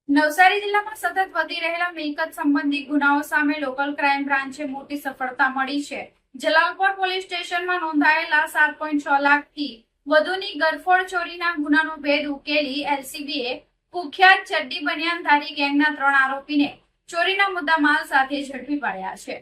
નવસારી જિલ્લામાં સતત વધી રહેલા મિલકત સંબંધી ગુનાઓ સામે લોકલ ક્રાઇમ બ્રાન્ચે મોટી સફળતા મળી છે। જલાલપોર પોલીસ સ્ટેશનમાં નોંધાયેલા 7.6 લાખથી વધુની ગરફોડ ચોરીના ગુનાનો ભેદ ઉકેલી એલસીબીએ કુખ્યાત ચડ્ડી બનિયાનધારી ગેંગના 3 આરોપીને ચોરીના મુદ્દામાલ સાથે ઝડપી પાડ્યા છે।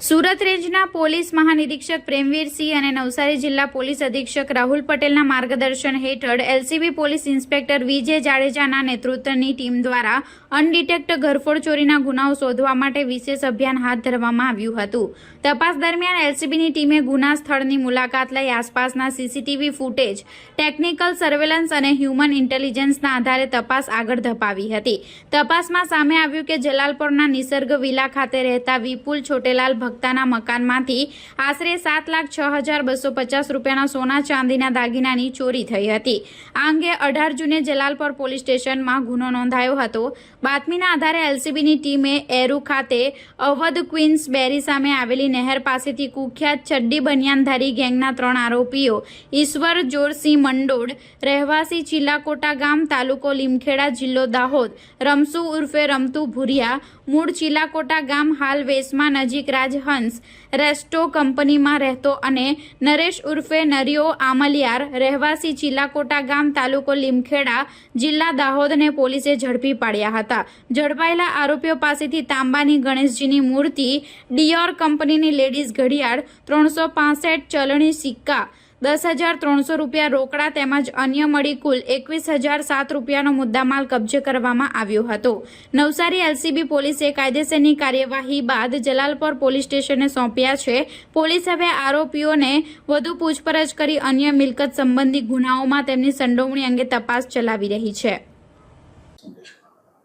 સુરત રેન્જના પોલીસ મહાનિરીક્ષક પ્રેમવીરસિંહ અને નવસારી જિલ્લા પોલીસ અધિક્ષક રાહુલ પટેલના માર્ગદર્શન હેઠળ એલસીબી પોલીસ ઇન્સ્પેક્ટર વિજય જાડેજાના નેતૃત્વની ટીમ દ્વારા અનડિટેક્ટ ઘરફોડ ચોરીના ગુનાઓ શોધવા માટે વિશેષ અભિયાન હાથ ધરવામાં આવ્યું હતું। તપાસ દરમિયાન એલસીબીની ટીમે ગુના સ્થળની મુલાકાત લઈ આસપાસના સીસીટીવી ફૂટેજ, ટેકનિકલ સર્વેલન્સ અને હ્યુમન ઇન્ટેલિજન્સના આધારે તપાસ આગળ ધપાવી હતી। તપાસમાં સામે આવ્યું કે જલાલપોરના નિસર્ગ વિલા ખાતે રહેતા વિપુલ છોટેલાલ ભક્તાના મકાનમાંથી આશરે 7,06,250 રૂપિયાના સોના ચાંદીના દાગીનાની ચોરી થઈ હતી। આ અંગે 18 જૂને જલાલપોર પોલીસ સ્ટેશનમાં ગુનો નોંધાયો હતો। બાતમીના આધારે એલસીબીની ટીમે એરુ ખાતે અવધ ક્વીન્સ બેરી સામે આવેલી નહેર પાસેથી કુખ્યાત ચડ્ડી બનિયાનધારી ગેંગના 3 આરોપીઓ ઈશ્વર જોરસિંહ મંડોડ, રહેવાસી ચીલાકોટા ગામ, તાલુકો લીમખેડા, જિલ્લો દાહોદ, રમસુ ઉર્ફે રમતુ ભુરિયા, મૂળ ચીલાકોટા ગામ, હાલ વેસમા નજીક રાજહંસ રેસ્ટો કંપનીમાં રહેતો, અને નરેશ ઉર્ફે નરિયો આમલિયાર, રહેવાસી ચીલાકોટા ગામ, તાલુકો લીમખેડા, જિલ્લા દાહોદને પોલીસે ઝડપી પાડ્યા હતા। ઝડપાયેલા આરોપીઓ પાસેથી તાંબાની ગણેશજીની મૂર્તિ, ડિયોર કંપનીની લેડીઝ ઘડિયાળ, 365 ચલણી સિક્કા, 10,300 રૂપિયા રોકડા તેમજ અન્ય મળી કુલ 21,007 રૂપિયાનો મુદ્દામાલ કબજે કરવામાં આવ્યો હતો। નવસારી એલસીબી પોલીસે કાયદેસરની કાર્યવાહી બાદ જલાલપોર પોલીસ સ્ટેશને સોંપ્યા છે। પોલીસ હવે આરોપીઓને વધુ પૂછપરછ કરી અન્ય મિલકત સંબંધી ગુનાઓમાં તેમની સંડોવણી અંગે તપાસ ચલાવી રહી છે।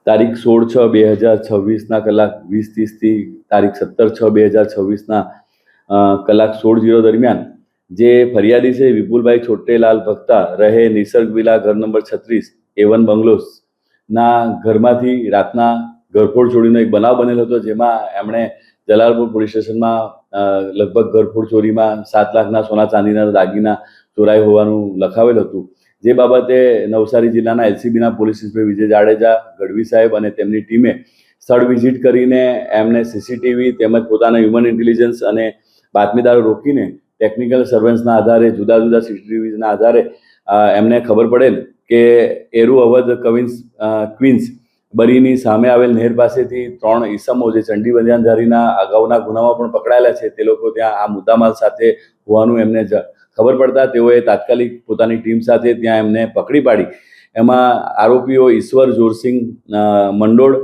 તારીખ 16/6/2026 કલાક 20:30 થી તારીખ 17/6/2026 કલાક 16:00 દરમિયાન જે ફરિયાદી છે વિપુલભાઈ છોટેલાલ ભક્તા, રહે નિસર્ગ વિલા, ઘર નંબર 36, A1 બંગલોસ ના ઘરમાંથી રાતના ઘરફોડ ચોરીનો એક બનાવ બનેલો હતો, જેમાં એમણે જલાલપોર પોલીસ સ્ટેશનમાં લગભગ ઘરફોડ ચોરીમાં 7 લાખના સોના ચાંદીના દાગીના ચોરાય હોવાનું લખાવેલ હતું। જે બાબતે નવસારી જિલ્લાના એલસીબીના પોલીસ ઇન્સ્પેક્ટર વિજય જાડેજા ગઢવી સાહેબ અને તેમની ટીમે સ્થળ વિઝિટ કરીને એમને સીસીટીવી તેમજ પોતાના હ્યુમન ઇન્ટેલિજન્સ અને બાતમીદારો રોકીને ટેકનિકલ સર્વેલન્સના આધારે જુદા જુદા સીસીટીવીના આધારે એમને ખબર પડેલ કે એરુ અવધ ક્વીન્સ બરીની સામે આવેલ નહેર પાસેથી 3 ઈસમો જે ચંડી બનિયાનધારીના અગાઉના ગુનામાં પણ પકડાયેલા છે, તે લોકો ત્યાં આ મુદ્દામાલ સાથે હોવાનું એમને ખબર પડતા તેઓએ તાત્કાલિક પોતાની ટીમ સાથે ત્યાં એમને પકડી પાડી। એમાં આરોપીઓ ઈશ્વર જોરસિંહ મંડોળ,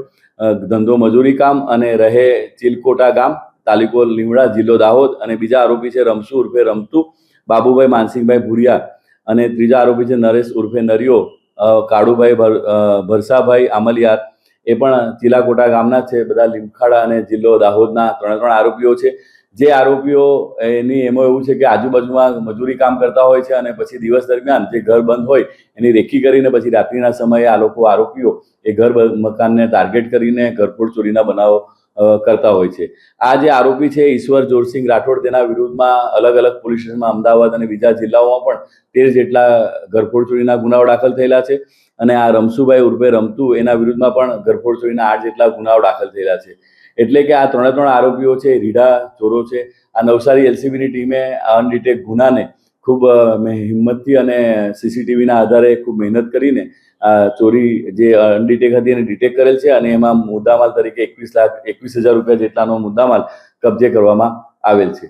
ધંધો મજૂરી કામ અને રહે ચીલકોટા ગામ, તાલુકો લીમડા, જિલ્લો દાહોદ, અને બીજા આરોપી છે રમસુ ઉર્ફે રમતુ બાબુભાઈ માનસિંહભાઈ ભુરિયા, અને ત્રીજા આરોપી છે નરેશ ઉર્ફે નરિયો કાળુભાઈ ભરસાભાઈ આમલિયાર, એ પણ ચીલાકોટા ગામના છે। બધા લીમખાડા અને જિલ્લો દાહોદના 3 આરોપીઓ છે। જે આરોપીઓ એની એમાં એવું છે કે આજુબાજુમાં મજૂરી કામ કરતા હોય છે અને પછી દિવસ દરમિયાન જે ઘર બંધ હોય એની રેકી કરીને પછી રાત્રિના સમયે આ લોકો આરોપીઓ એ ઘર મકાનને ટાર્ગેટ કરીને ઘરફોડ ચોરીના બનાવો કરતા હોય છે। આ જે આરોપી છે ઈશ્વર જોરસિંહ રાઠોડ, તેના વિરુદ્ધમાં અલગ અલગ પોલીસ સ્ટેશનમાં અમદાવાદ અને બીજા જિલ્લાઓમાં પણ 13 જેટલા ઘરફોડ ચોરીના ગુનાઓ દાખલ થયેલા છે, અને આ રમસુભાઈ ઉર્ફે રમતુ એના વિરુદ્ધમાં પણ ઘરફોડ ચોરીના 8 જેટલા ગુનાઓ દાખલ થયેલા છે। એટલે કે આ 3 આરોપીઓ છે રીઢા ચોરો છે। આ નવસારી એલસીબીની ટીમે અનડિટેક્ટ ગુનાને ખૂબ હિંમતથી અને સીસીટીવીના આધારે ખૂબ મહેનત કરીને ચોરી જે અનડિટેક હતી એને ડિટેક્ટ કરેલ છે, અને એમાં મુદ્દામાલ તરીકે 21,000 રૂપિયા જેટલાનો મુદ્દામાલ કબજે કરવામાં આવેલ છે।